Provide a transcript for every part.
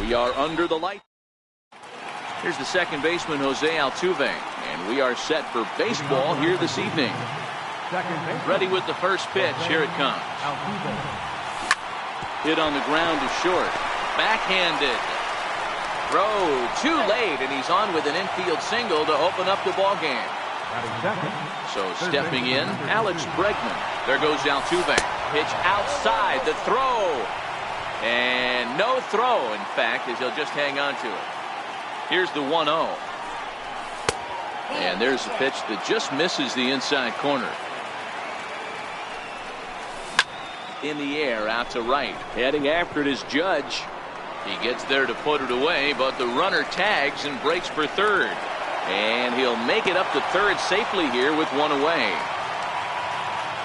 We are under the light. Here's the second baseman, Jose Altuve, and we are set for baseball here this evening. Ready with the first pitch. Here it comes. Hit on the ground to short. Backhanded. Throw too late, and he's on with an infield single to open up the ball game. So stepping in, Alex Bregman. There goes Altuve. Pitch outside. The throw. And no throw, in fact, as he'll just hang on to it. Here's the 1-0. And there's a pitch that just misses the inside corner. In the air, out to right. Heading after it is Judge. He gets there to put it away, but the runner tags and breaks for third. And he'll make it up to third safely here with one away.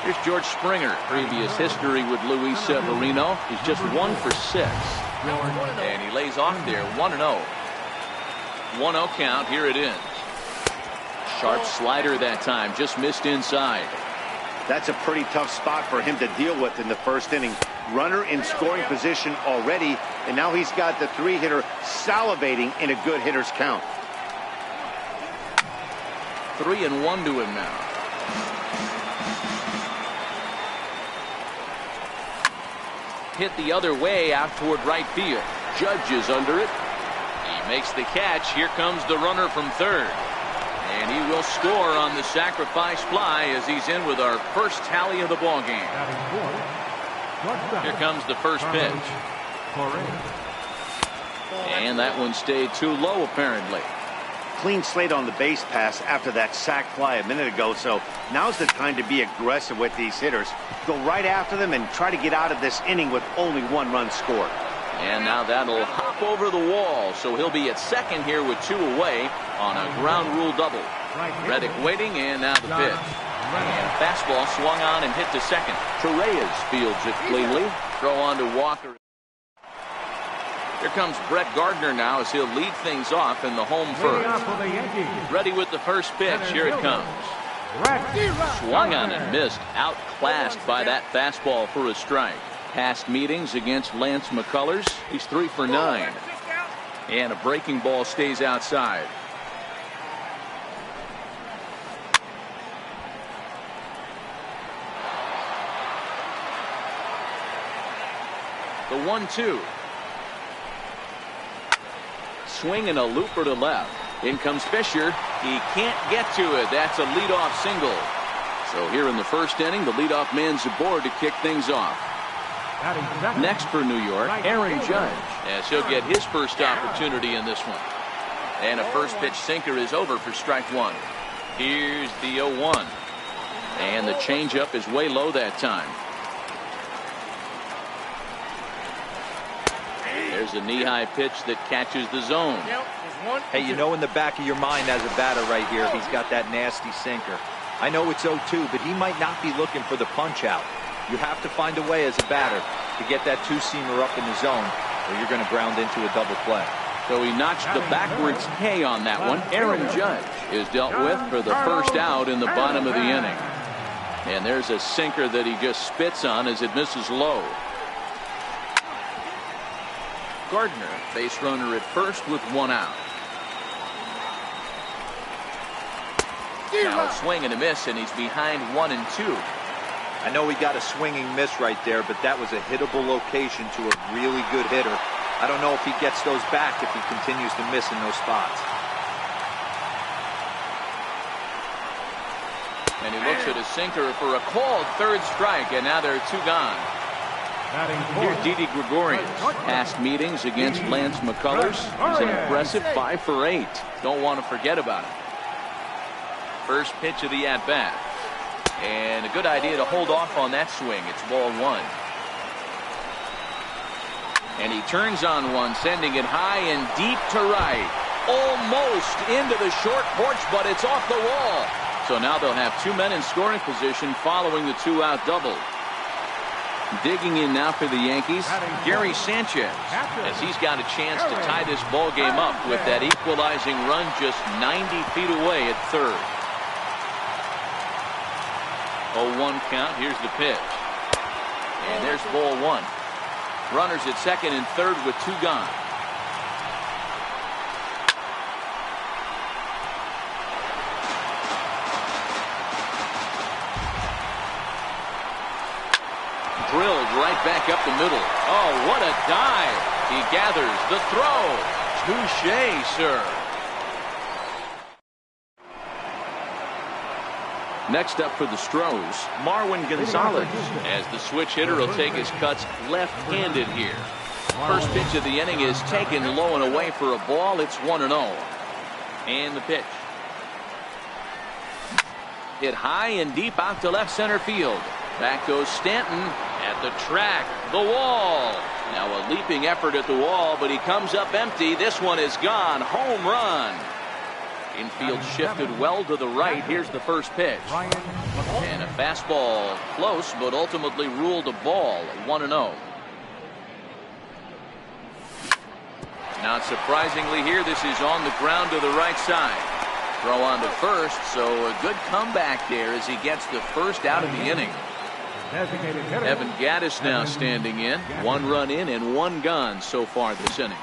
Here's George Springer. Previous history with Luis Severino. He's just 1 for 6. And he lays off there, 1-0. 1-0 count. Here it is. Sharp slider that time. Just missed inside. That's a pretty tough spot for him to deal with in the first inning. Runner in scoring position already, and now he's got the 3-hitter salivating in a good hitter's count. 3-1 to him now. Hit the other way out toward right field. Judge is under it. He makes the catch. Here comes the runner from third. And he will score on the sacrifice fly as he's in with our first tally of the ball game. Here comes the first pitch. And that one stayed too low apparently. Clean slate on the base pass after that sac fly a minute ago, so now's the time to be aggressive with these hitters. Go right after them and try to get out of this inning with only 1 run scored. And now that'll hop over the wall, so he'll be at second here with 2 away on a ground rule double. Reddick waiting, and now the pitch. And fastball swung on and hit to second. Torreyes fields it cleanly. Throw on to Walker. Here comes Brett Gardner now as he'll lead things off in the home first. Ready with the first pitch. Here it comes. Swung on and missed. Outclassed by that fastball for a strike. Past meetings against Lance McCullers. He's 3 for 9. And a breaking ball stays outside. The 1-2. Swing and a looper to left. In comes Fisher. He can't get to it. That's a leadoff single. So here in the first inning, the leadoff man's aboard to kick things off. Next for New York, Aaron Judge, as he'll get his first opportunity in this one. And a first pitch sinker is over for strike 1. Here's the 0-1. And the changeup is way low that time. There's a knee-high pitch that catches the zone. Hey, you know in the back of your mind as a batter right here, he's got that nasty sinker. I know it's 0-2, but he might not be looking for the punch out. You have to find a way as a batter to get that 2-seamer up in the zone, or you're going to ground into a double play. So he notched the backwards K on that one. Aaron Judge is dealt with for the first out in the bottom of the inning. And there's a sinker that he just spits on as it misses low. Gardner, base runner at first with 1 out. Now a swing and a miss, and he's behind 1 and 2. I know he got a swinging miss right there, but that was a hittable location to a really good hitter. I don't know if he gets those back if he continues to miss in those spots. And he looks at a sinker for a called third strike, and now there are 2 gone. Here's Didi Gregorius. Past meetings against Lance McCullers. He's an impressive 5 for 8. Don't want to forget about it. First pitch of the at-bat. And a good idea to hold off on that swing. It's ball 1. And he turns on one, sending it high and deep to right. Almost into the short porch, but it's off the wall. So now they'll have 2 men in scoring position following the 2-out double. Digging in now for the Yankees, Gary Sanchez, as he's got a chance to tie this ball game up with that equalizing run just 90 feet away at third. 0-1 count. Here's the pitch. And there's ball 1. Runners at second and third with 2 gone. drilled right back up the middle. Oh, what a dive. He gathers the throw. Touché, sir. Next up for the Stros, Marwin Gonzalez, as the switch hitter will take his cuts left-handed here. First pitch of the inning is taken low and away for a ball. It's 1-0. And the pitch. Hit high and deep out to left center field. Back goes Stanton at the track, the wall. Now a leaping effort at the wall, but he comes up empty. This one is gone. Home run. Infield shifted well to the right. Here's the first pitch. And a fastball close, but ultimately ruled a ball. 1-0. Not surprisingly here, this is on the ground to the right side. Throw on to first, so a good comeback there as he gets the first out of the inning. Evan Gattis now standing in. 1 run in and 1 gone so far this inning.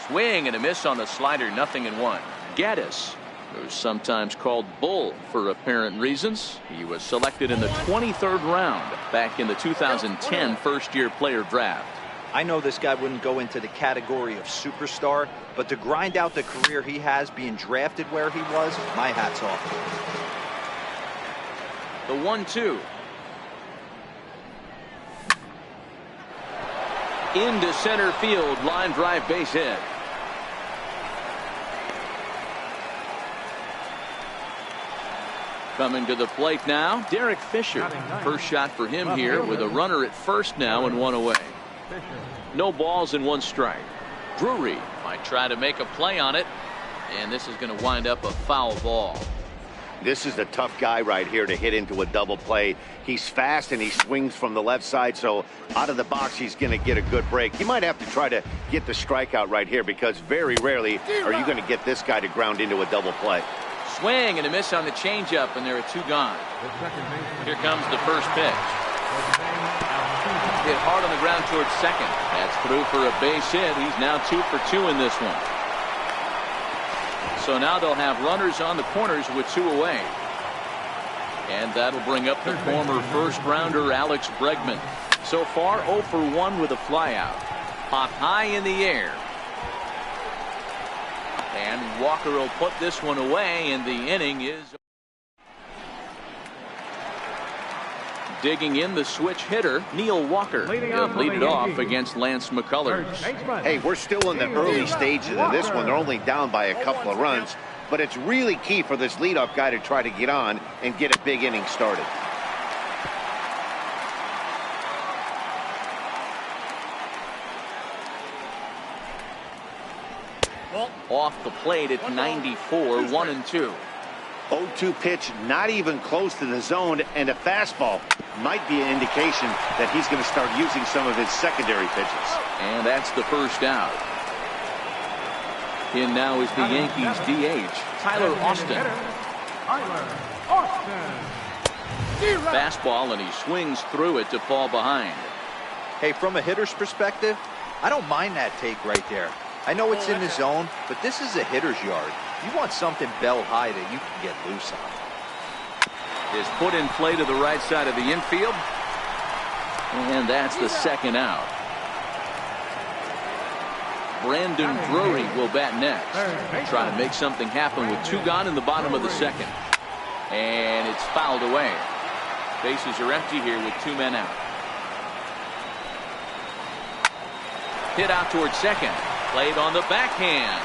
Swing and a miss on the slider, 0-1. Gattis, who's sometimes called Bull for apparent reasons. He was selected in the 23rd round back in the 2010 first-year player draft. I know this guy wouldn't go into the category of superstar, but to grind out the career he has being drafted where he was, my hat's off. The 1-2. Into center field, line drive, base hit. Coming to the plate now, Derek Fisher. First shot for him here with a runner at first now and 1 away. No balls and 1 strike. Drury might try to make a play on it, and this is going to wind up a foul ball. This is a tough guy right here to hit into a double play. He's fast and he swings from the left side, so out of the box he's going to get a good break. He might have to try to get the strikeout right here, because very rarely are you going to get this guy to ground into a double play. Swing and a miss on the changeup, and there are 2 gone. Here comes the first pitch. Hit hard on the ground towards second. That's through for a base hit. He's now 2 for 2 in this one. So now they'll have runners on the corners with 2 away. And that'll bring up the former first-rounder Alex Bregman. So far 0 for 1 with a flyout. Popped high in the air. And Walker will put this one away, and the inning is... Digging in the switch hitter, Neil Walker. He'll lead it off against Lance McCullers. Hey, we're still in the early stages of this one. They're only down by a couple of runs, but it's really key for this leadoff guy to try to get on and get a big inning started. Off the plate at 94, 1-2. 0-2 pitch, not even close to the zone, and a fastball might be an indication that he's going to start using some of his secondary pitches. And that's the first out. In now is the Yankees DH, Tyler Austin. Fastball, and he swings through it to fall behind. Hey, from a hitter's perspective, I don't mind that take right there. I know it's in the zone, but this is a hitter's yard. You want something bell high that you can get loose on. Is put in play to the right side of the infield. And that's the second out. Brandon Drury will bat next. Try to make something happen with 2 gone in the bottom of the second. And it's fouled away. Bases are empty here with 2 men out. Hit out towards second. Played on the backhand.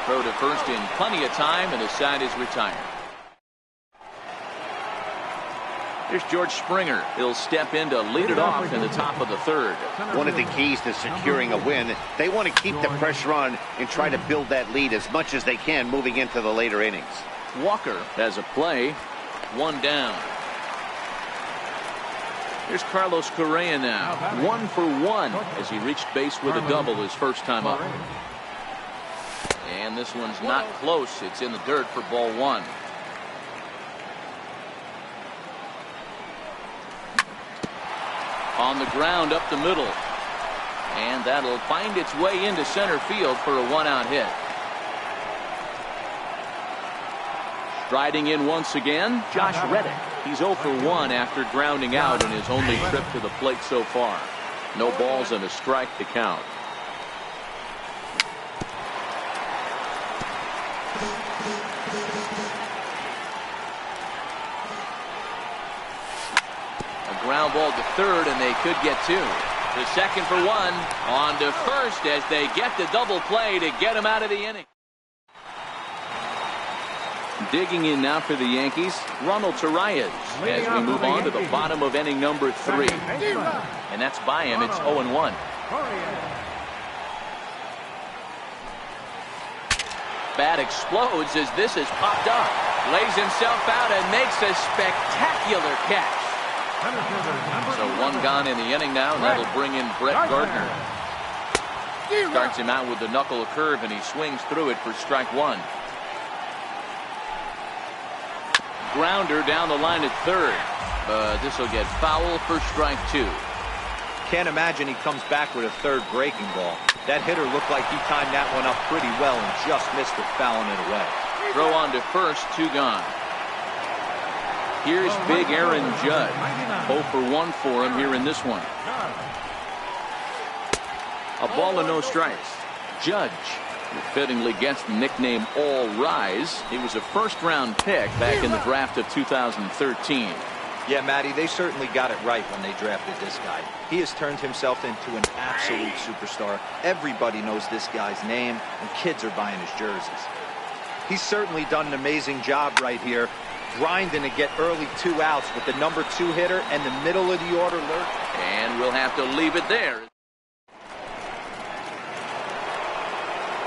Throw to first in plenty of time, and the side is retired. Here's George Springer. He'll step in to lead it off in the top of the 3rd. One of the keys to securing a win, they want to keep the pressure on and try to build that lead as much as they can moving into the later innings. Walker has a play. 1 down. Here's Carlos Correa now. 1 for 1 as he reached base with a double his first time up. And this one's not close. It's in the dirt for ball 1. On the ground up the middle. And that'll find its way into center field for a 1-out hit. Striding in once again, Josh Reddick. He's 0 for 1 after grounding out in his only trip to the plate so far. No balls and a strike to count. A ground ball to third, and they could get two. To second for one. On to first as they get the double play to get him out of the inning. Digging in now for the Yankees, Ronald Torreyes, as we move on to the bottom of inning number 3. And that's by him. It's 0-1. Bat explodes as this is popped up. Lays himself out and makes a spectacular catch. So one gone in the inning now, and that'll bring in Brett Gardner. Starts him out with the knuckle curve, and he swings through it for strike one. Grounder down the line at third, but this will get foul for strike two. Can't imagine he comes back with a third breaking ball. That hitter looked like he timed that one up pretty well and just missed it, fouling it away. Throw on to first, two gone. Here's big Aaron Judge. 0 for 1 for him here in this one. A ball and no strikes. Judge, who fittingly gets the nickname All Rise. He was a first-round pick back in the draft of 2013. Yeah, Matty, they certainly got it right when they drafted this guy. He has turned himself into an absolute superstar. Everybody knows this guy's name, and kids are buying his jerseys. He's certainly done an amazing job right here, grinding to get early 2 outs with the number 2 hitter and the middle of the order lurk. And we'll have to leave it there.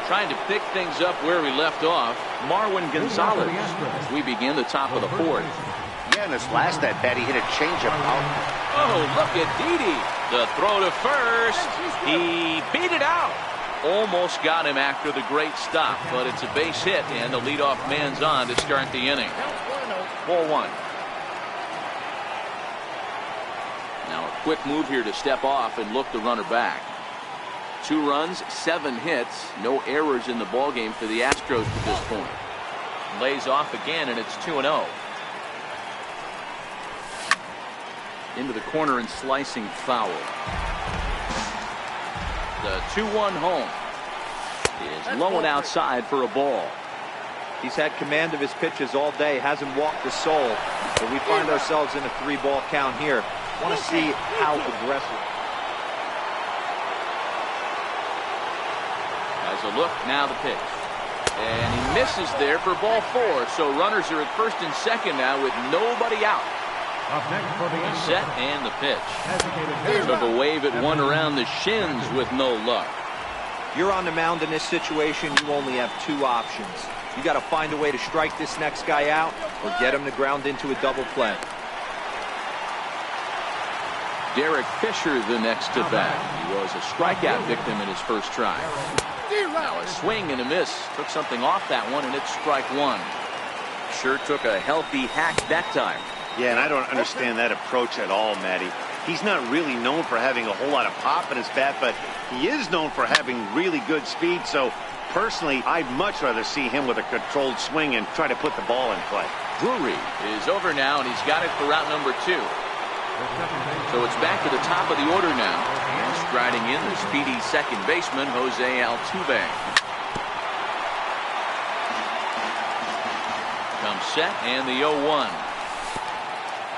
Trying to pick things up where we left off, Marwin Gonzalez, as we begin the top of the 4th. Yeah, in this last at-bat, he hit a changeup out. Oh, look at Didi. The throw to first. He beat it out. Almost got him after the great stop, but it's a base hit, and the leadoff man's on to start the inning. Ball one. Now a quick move here to step off and look the runner back. 2 runs, 7 hits, no errors in the ballgame for the Astros at this point. Lays off again, and it's 2-0. Into the corner and slicing foul. The 2-1 home is low and outside for a ball. He's had command of his pitches all day, hasn't walked a soul, but we find ourselves in a 3-ball count here. Want to see how aggressive. As a look, now the pitch. And he misses there for ball 4. So runners are at first and second now with nobody out. Set and the pitch. Took a wave at one around the shins with no luck. You're on the mound in this situation, you only have 2 options. You got to find a way to strike this next guy out or get him to ground into a double play. Derek Fisher the next to bat. He was a strikeout victim in his first try. Now a swing and a miss. Took something off that one, and it's strike one. Sure took a healthy hack that time. Yeah, and I don't understand that approach at all, Matty. He's not really known for having a whole lot of pop in his bat, but he is known for having really good speed. So personally, I'd much rather see him with a controlled swing and try to put the ball in play. Drury is over now, and he's got it for route number 2. So it's back to the top of the order now. And striding in the speedy second baseman, Jose Altuve. Comes set and the 0-1.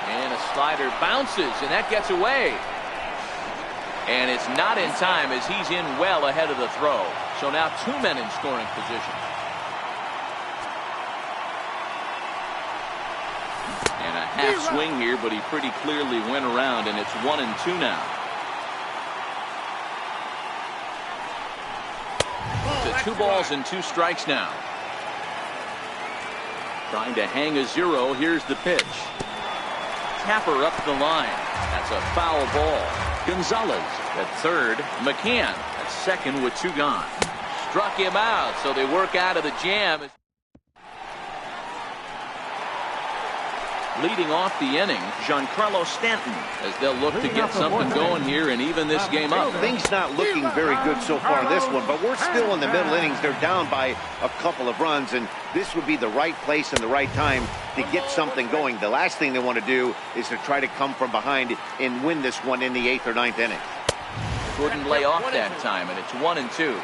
And a slider bounces, and that gets away. And it's not in time as he's in well ahead of the throw. So now 2 men in scoring position. And a half swing here, but he pretty clearly went around, and it's 1-2 now. To 2 balls and 2 strikes now. Trying to hang a 0. Here's the pitch. Tapper up the line. That's a foul ball. Gonzalez at third. McCann at second with 2 gone. Struck him out, so they work out of the jam. Leading off the inning, Giancarlo Stanton, as they'll look to get something going here and even this game up. Things not looking very good so far in this one, but we're still in the middle innings. They're down by a couple of runs, and this would be the right place and the right time to get something going. The last thing they want to do is to try to come from behind and win this one in the 8th or 9th inning. Couldn't lay off that time, and it's 1-2.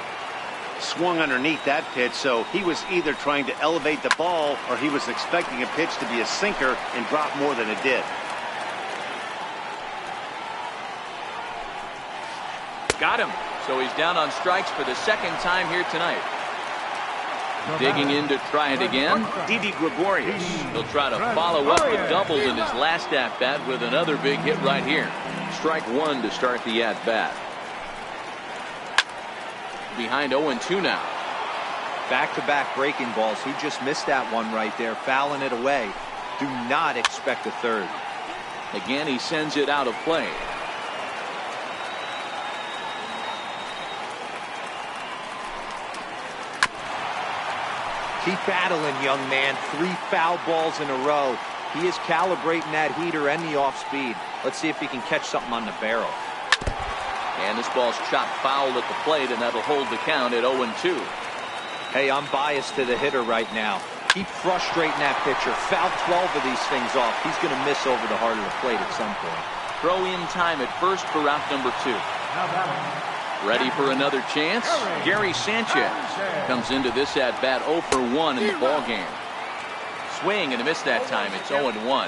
Swung underneath that pitch, so he was either trying to elevate the ball or he was expecting a pitch to be a sinker and drop more than it did. Got him. So he's down on strikes for the second time here tonight. Digging in to try it again, Didi Gregorius. He'll try to follow up the double in his last at-bat with another big hit right here. Strike one to start the at-bat. Behind 0-2 now. Back-to-back breaking balls. He just missed that one right there, fouling it away. Do not expect a third. Again, he sends it out of play. Keep battling, young man. 3 foul balls in a row. He is calibrating that heater and the off-speed. Let's see if he can catch something on the barrel. And this ball's chopped foul at the plate, and that'll hold the count at 0-2. Hey, I'm biased to the hitter right now. Keep frustrating that pitcher. Foul 12 of these things off. He's going to miss over the heart of the plate at some point. Throw in time at first for out number 2. Ready for another chance? Gary Sanchez comes into this at-bat 0 for 1 in the ball game. Swing and a miss that time. It's 0-1.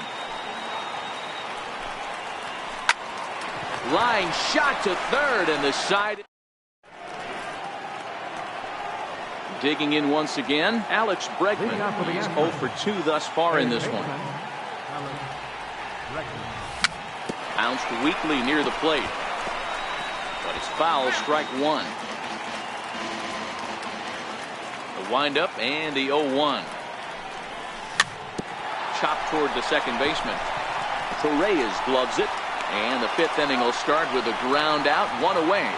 Line shot to third, and the side. Digging in once again, Alex Bregman. He's 0 for 2 thus far in this one. Bounced weakly near the plate, but it's foul, strike one. The windup and the 0-1. Chopped toward the second baseman. Torres gloves it. And the 5th inning will start with a ground out, 1 away.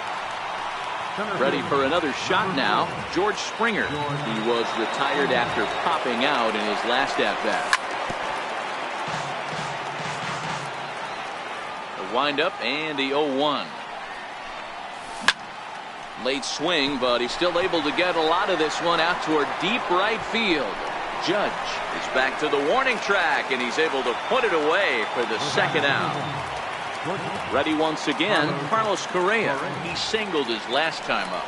Ready for another shot now, George Springer. He was retired after popping out in his last at-bat. The windup and the 0-1. Late swing, but he's still able to get a lot of this one out toward deep right field. Judge is back to the warning track, and he's able to put it away for the second out. Ready once again, Carlos Correa. He singled his last time up.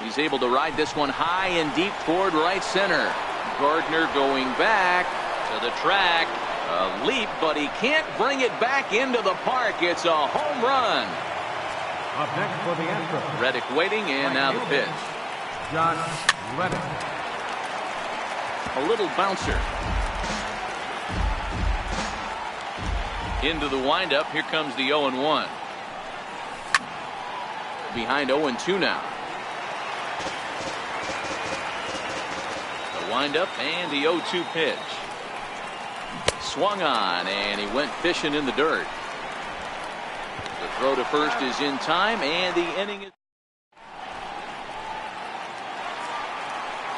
He's able to ride this one high and deep toward right center. Gardner going back to the track. A leap, but he can't bring it back into the park. It's a home run. Up next for the Astros, Reddick waiting, and now the pitch. John Reddick. A little bouncer. Into the windup. Here comes the 0-1. Behind 0-2 now. The windup and the 0-2 pitch. Swung on, and he went fishing in the dirt. The throw to first is in time, and the inning is.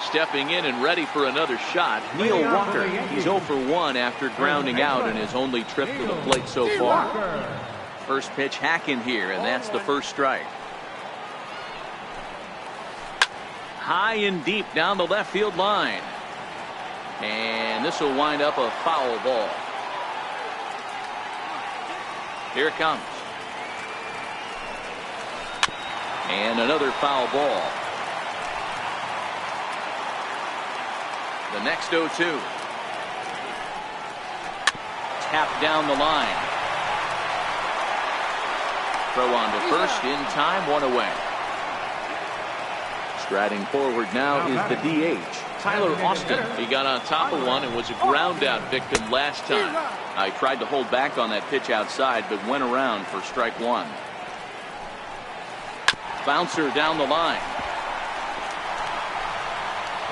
Stepping in and ready for another shot, Neil Walker. He's 0 for 1 after grounding out in his only trip to the plate so far. First pitch hacking here, and that's the first strike. High and deep down the left field line. And this will wind up a foul ball. Here it comes. And another foul ball. The next 0-2. Tapped down the line. Throw on to first in time, 1 away. Striding forward now is the DH, Tyler Austin. He got on top of one and was a ground out victim last time. I tried to hold back on that pitch outside, but went around for strike one. Bouncer down the line.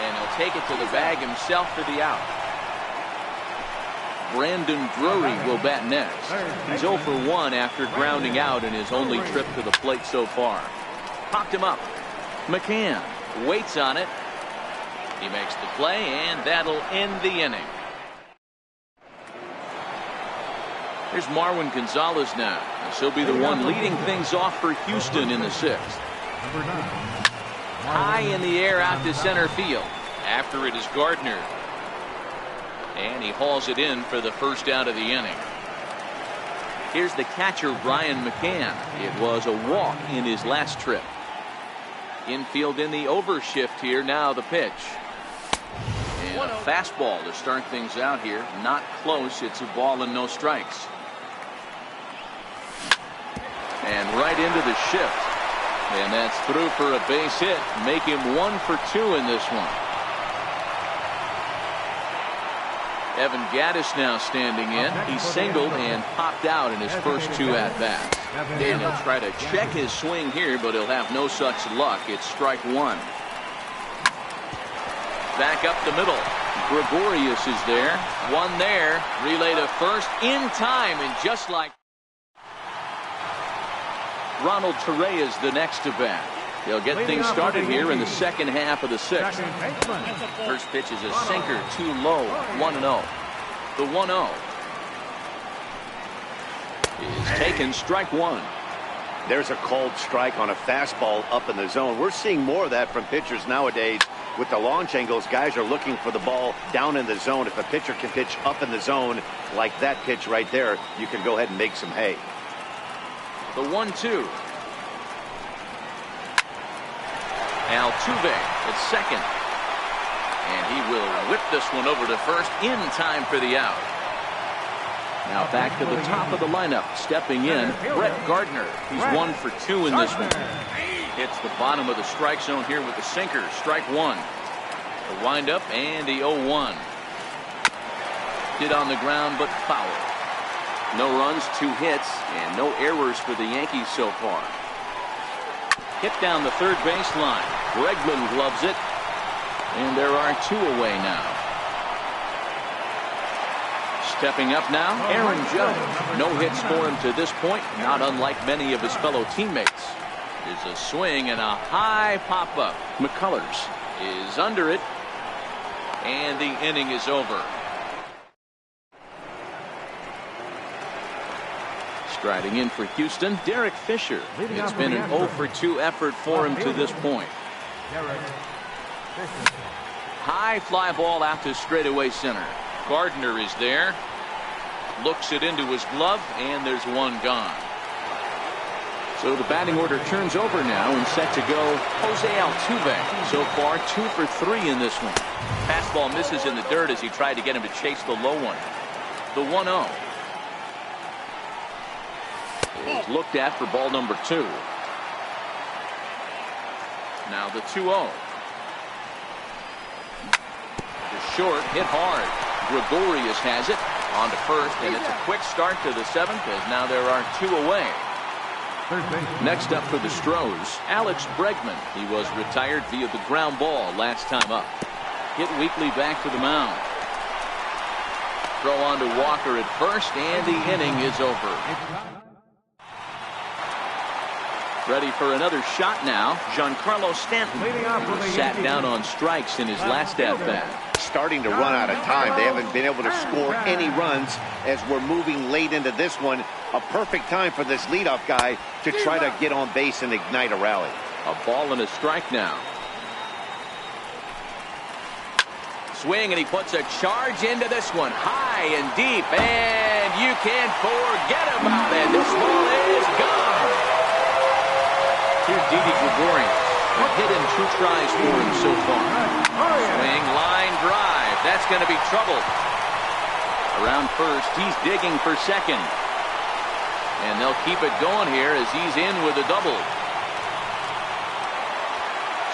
And he'll take it to the bag himself for the out. Brandon Drury will bat next. He's 0 for 1 after grounding out in his only trip to the plate so far. Popped him up. McCann waits on it. He makes the play, and that'll end the inning. Here's Marwin Gonzalez now. He'll be the one leading things off for Houston in the 6th. Number 9. High in the air out to center field. After it is Gardner. And he hauls it in for the first out of the inning. Here's the catcher, Brian McCann. It was a walk in his last trip. Infield in the overshift here. Now the pitch. And a fastball to start things out here. Not close. It's a ball and no strikes. And right into the shift. And that's through for a base hit. Make him 1 for 2 in this one. Evan Gaddis now standing in. He singled and popped out in his first 2 at-bats. And he'll try to check his swing here, but he'll have no such luck. It's strike 1. Back up the middle. Gregorius is there. One there. Relay to first in time, and just like Ronald Torreyes is the next to bat. They'll get things started here in the second half of the 6th. First pitch is a sinker, too low, 1-0. The 1-0 is taken, strike 1. There's a cold strike on a fastball up in the zone. We're seeing more of that from pitchers nowadays. With the launch angles, guys are looking for the ball down in the zone. If a pitcher can pitch up in the zone like that pitch right there, you can go ahead and make some hay. The 1-2. Altuve at second. And he will whip this one over to first in time for the out. Now back to the top of the lineup. Stepping in, Brett Gardner. He's 1 for 2 in this one. Hits the bottom of the strike zone here with the sinker. Strike 1. The windup and the 0-1. Hit on the ground but foul. No runs, 2 hits, and no errors for the Yankees so far. Hit down the third baseline. Bregman gloves it. And there are 2 away now. Stepping up now, Aaron Judge. No hits for him to this point, not unlike many of his fellow teammates. There's a swing and a high pop-up. McCullers is under it. And the inning is over. Striding in for Houston, Derek Fisher. It's been an 0 for 2 effort for him to this point. High fly ball out to straightaway center. Gardner is there. Looks it into his glove, and there's 1 gone. So the batting order turns over now and set to go Jose Altuve. So far 2 for 3 in this one. Fastball misses in the dirt as he tried to get him to chase the low one. The 1-0 is looked at for ball number 2. Now the 2-0. The short, hit hard. Gregorius has it on to first, and it's a quick start to the 7th as now there are 2 away. Next up for the Stros, Alex Bregman. He was retired via the ground ball last time up. Hit weekly back to the mound. Throw on to Walker at first, and the inning is over. Ready for another shot now. Giancarlo Stanton sat down on strikes in his last at-bat. Starting to run out of time. They haven't been able to score any runs as we're moving late into this one. A perfect time for this leadoff guy to try to get on base and ignite a rally. A ball and a strike now. Swing, and he puts a charge into this one. High and deep, and you can't forget about it. This ball is gone. Here's Didi Gregorius. A hit and 2 tries for him so far. Swing, line drive. That's going to be trouble. Around first, he's digging for second. And they'll keep it going here as he's in with a double.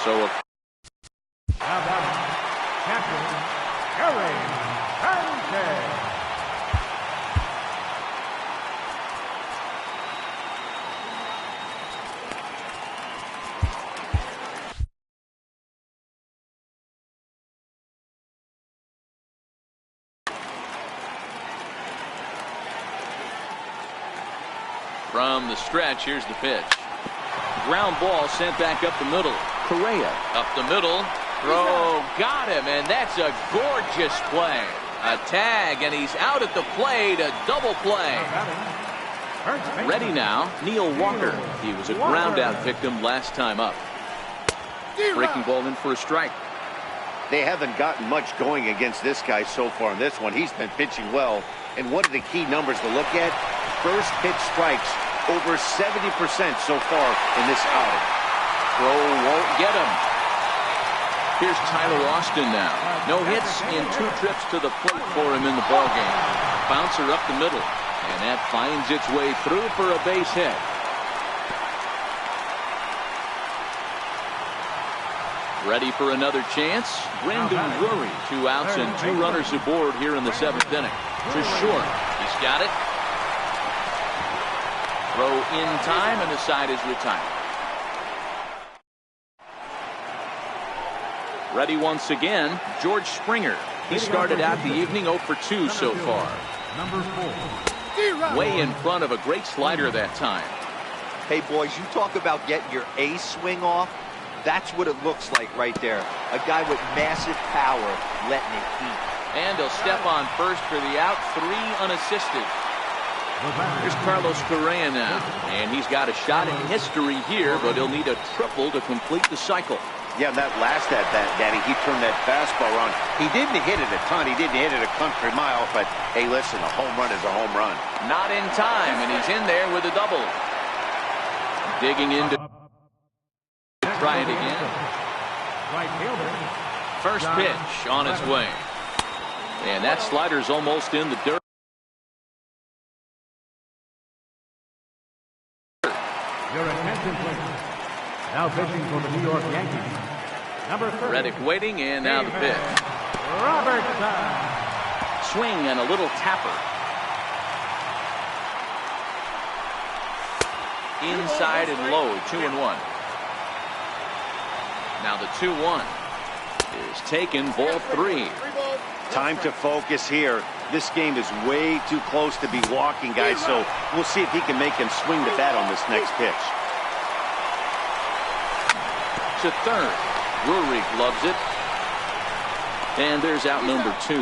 So How about Captain Harry Sanchez? from the stretch, here's the pitch. Ground ball sent back up the middle. Correa up the middle. Throw got him, and that's a gorgeous play. A tag, and he's out at the plate. A double play. Ready now, Neil Walker. He was a ground-out victim last time up. Breaking ball in for a strike. They haven't gotten much going against this guy so far in this one. He's been pitching well. And what are the key numbers to look at? First pitch strikes, over 70% so far in this outing. Throw won't get him. Here's Tyler Austin now. No hits in 2 trips to the plate for him in the ballgame. Bouncer up the middle. And that finds its way through for a base hit. Ready for another chance. Brendan Drury, 2 outs and 2 runners aboard here in the 7th inning. To short. He's got it. Throw in time, and the side is retired. Ready once again, George Springer. He started out the evening 0 for 2 so far. Number 4. Way in front of a great slider that time. Hey, boys, you talk about getting your ace swing off. That's what it looks like right there. A guy with massive power letting it eat. And he'll step on first for the out. 3 unassisted. Here's Carlos Correa now. And he's got a shot at history here, but he'll need a triple to complete the cycle. Yeah, that last at bat, Danny, he turned that fastball around. He didn't hit it a ton. He didn't hit it a country mile. But, hey, listen, a home run is a home run. Not in time, and he's in there with a double. Digging in to try it again. Right fielder. First pitch on its way. And that slider's almost in the dirt. Your attention, please. Now pitching for the New York Yankees. Number 30. Reddick waiting, and now the pitch. Robertson. Swing and a little tapper. Inside and low, 2-1. Now the 2-1 is taken, ball 3. Time to focus here. This game is way too close to be walking, guys, so we'll see if he can make him swing the bat on this next pitch. To third. Drury gloves it. And there's out number 2.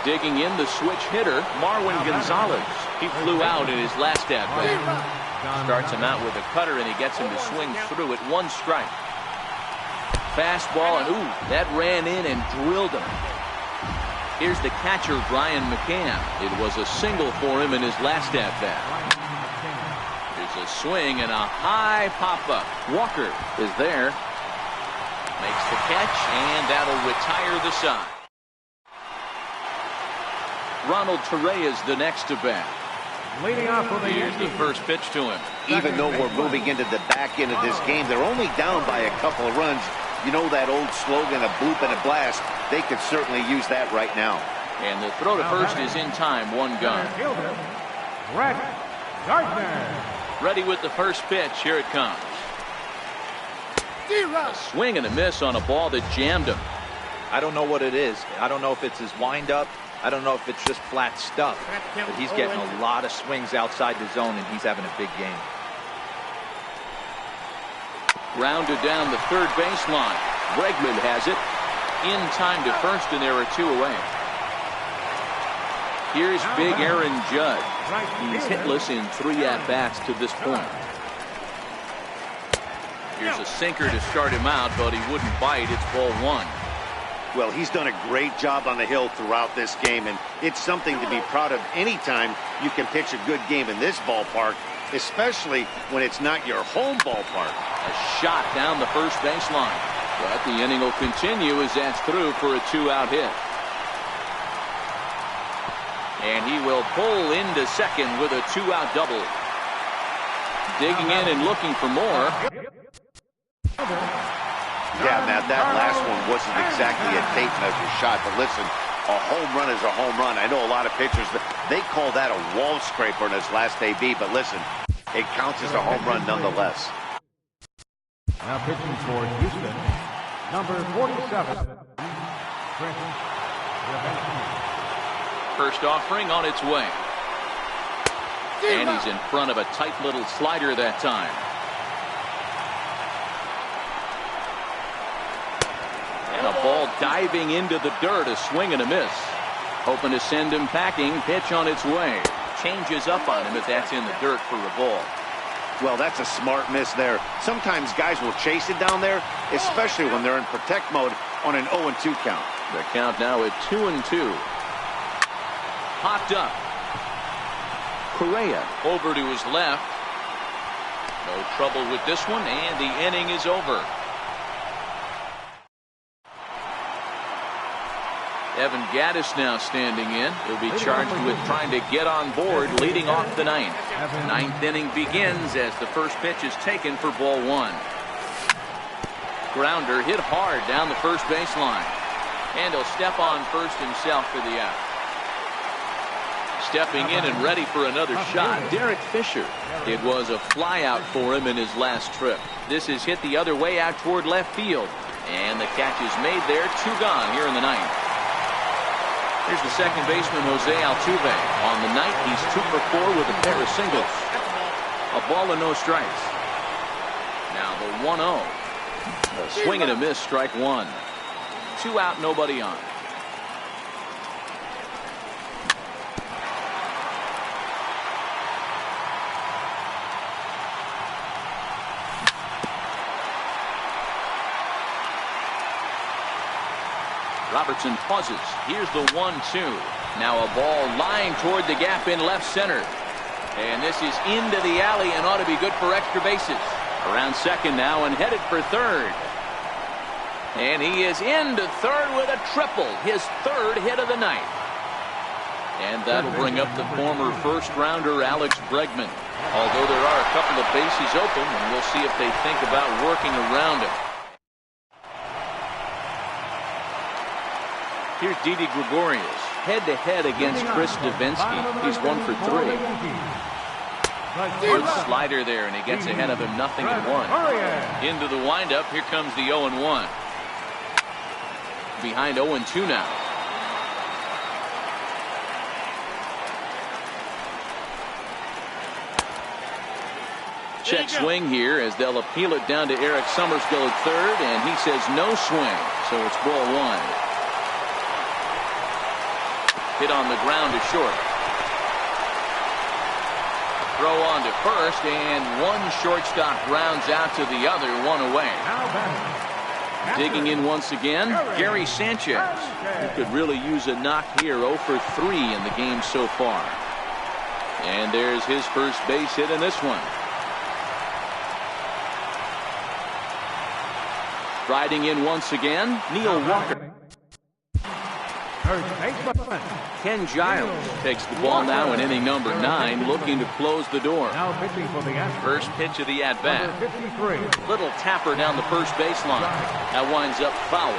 Digging in the switch hitter, Marwin Gonzalez. He flew out in his last at bat. Starts him out with a cutter, and he gets him to swing through it. 1 strike. Fastball, and ooh, that ran in and drilled him. Here's the catcher, Brian McCann. It was a single for him in his last at bat. A swing and a high pop-up. Walker is there. Makes the catch, and that'll retire the side. Ronald Torreyes the next to bat. Leading off for the Here's the first pitch to him. Even though we're moving into the back end of this game, they're only down by a couple of runs. You know that old slogan, a bloop and a blast. They could certainly use that right now. And the throw to first is in time, 1 gun. Brett Gardner. Ready with the first pitch. Here it comes. A swing and a miss on a ball that jammed him. I don't know what it is. I don't know if it's his windup. I don't know if it's just flat stuff. But he's getting a lot of swings outside the zone, and he's having a big game. Grounded down the third baseline. Bregman has it. In time to first, and there are 2 away. Here's big Aaron Judge. He's hitless in 3 at-bats to this point. Here's a sinker to start him out, but he wouldn't bite. It's ball 1. Well, he's done a great job on the hill throughout this game, and it's something to be proud of anytime you can pitch a good game in this ballpark, especially when it's not your home ballpark. A shot down the first baseline. But the inning will continue as that's through for a 2-out hit. And he will pull into second with a 2-out double. Digging in and looking for more. Yeah, Matt, that last one wasn't exactly a tape measure shot, but listen, a home run is a home run. I know a lot of pitchers, they call that a wall scraper in his last AB, but listen, it counts as a home run nonetheless. Now pitching for Houston, number 47, Chris Ravenski. First offering on its way. And he's in front of a tight little slider that time. And a Ball diving into the dirt, a swing and a miss. Hoping to send him packing. Pitch on its way. Changes up on him if that's in the dirt for a ball. Well, that's a smart miss there. Sometimes guys will chase it down there, especially when they're in protect mode on an 0-2 count. The count now at 2-2. Popped up. Correa over to his left. No trouble with this one, and the inning is over. Evan Gaddis now standing in. He'll be charged with trying to get on board leading off the ninth. Ninth inning begins as the first pitch is taken for ball one. Grounder hit hard down the first baseline. And he'll step on first himself for the out. Stepping in and ready for another shot, Derek Fisher. It was a fly out for him in his last trip. This is hit the other way out toward left field. And the catch is made there. 2 gone here in the ninth. Here's the second baseman, Jose Altuve. On the night, he's 2 for 4 with a pair of singles. A ball and no strikes. Now the 1-0. A swing and a miss, strike one. 2 out, nobody on. Robertson pauses. Here's the 1-2. Now a ball lying toward the gap in left center. And this is into the alley and ought to be good for extra bases. Around second now and headed for third. And he is into third with a triple. His 3rd hit of the night. And that'll bring up the former first-rounder Alex Bregman. Although there are a couple of bases open, and we'll see if they think about working around it. Here's Didi Gregorius, head-to-head against Chris Davinsky. He's 1 for 3. Good slider there, and he gets ahead of him 0-1. Into the windup, here comes the 0-1. Behind 0-2 now. Check swing here as they'll appeal it down to Eric Summersgill at third, and he says no swing, so it's ball one. Hit on the ground to short. Throw on to first, and one shortstop rounds out to the other, 1 away. Digging in once again, Gary Sanchez. He could really use a knock here, 0 for 3 in the game so far. And there's his first base hit in this one. Riding in once again, Neil Walker. Ken Giles takes the ball now in inning number 9, looking to close the door. First pitch of the at-bat. Little tapper down the first baseline. That winds up foul.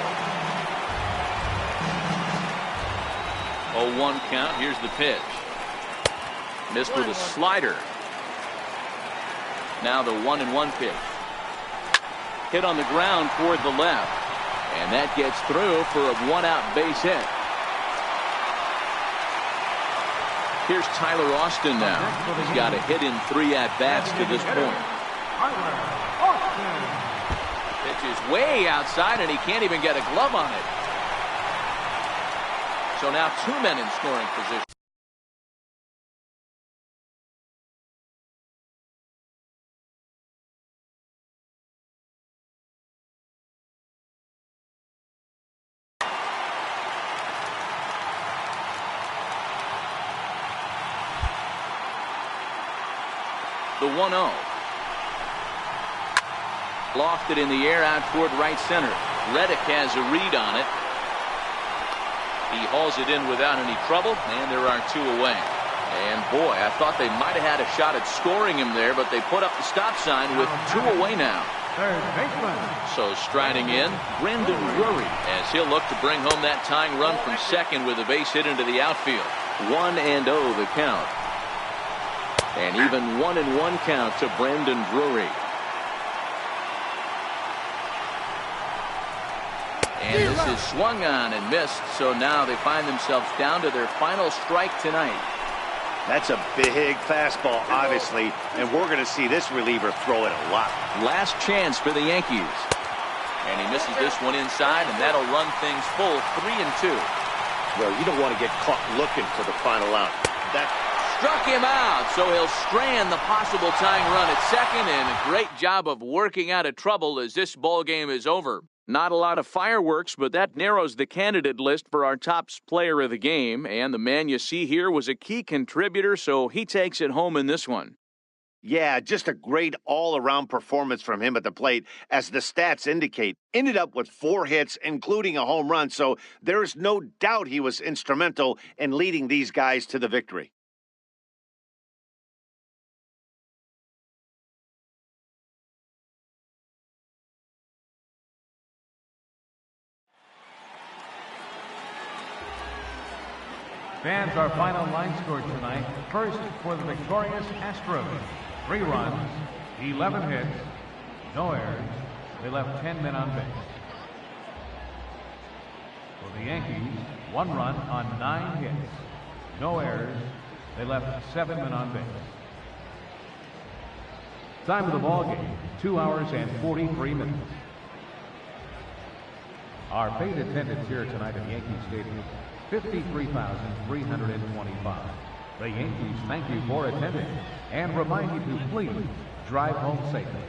0-1 count. Here's the pitch. Missed with a slider. Now the 1-1 pitch. Hit on the ground toward the left. And that gets through for a 1-out base hit. Here's Tyler Austin now. He's got a hit in 3 at-bats to this point. Pitch is way outside, and he can't even get a glove on it. So now 2 men in scoring position. The 1-0. Lofted in the air out toward right center. Reddick has a read on it. He hauls it in without any trouble, and there are 2 away. And boy, I thought they might have had a shot at scoring him there, but they put up the stop sign with 2 away now. So striding in, Brandon Drury, as he'll look to bring home that tying run from second with a base hit into the outfield. 1-0 the count. And even 1-1 count to Brandon Drury. And this is swung on and missed, so now they find themselves down to their final strike tonight. That's a big fastball, obviously, and we're going to see this reliever throw it a lot. Last chance for the Yankees. And he misses this one inside, and that'll run things full 3-2. Well, you don't want to get caught looking for the final out. That struck him out, so he'll strand the possible tying run at second, and a great job of working out of trouble as this ball game is over. Not a lot of fireworks, but that narrows the candidate list for our top player of the game, and the man you see here was a key contributor, so he takes it home in this one. Yeah, just a great all-around performance from him at the plate, as the stats indicate. Ended up with 4 hits, including a home run, so there's no doubt he was instrumental in leading these guys to the victory. Fans, our final line score tonight. First, for the victorious Astros, 3 runs, 11 hits, no errors. They left 10 men on base. For the Yankees, 1 run on 9 hits, no errors. They left 7 men on base. Time of the ball game, 2 hours and 43 minutes. Our paid attendance here tonight at Yankee Stadium, 53,325. The Yankees thank you for attending and remind you to please drive home safely.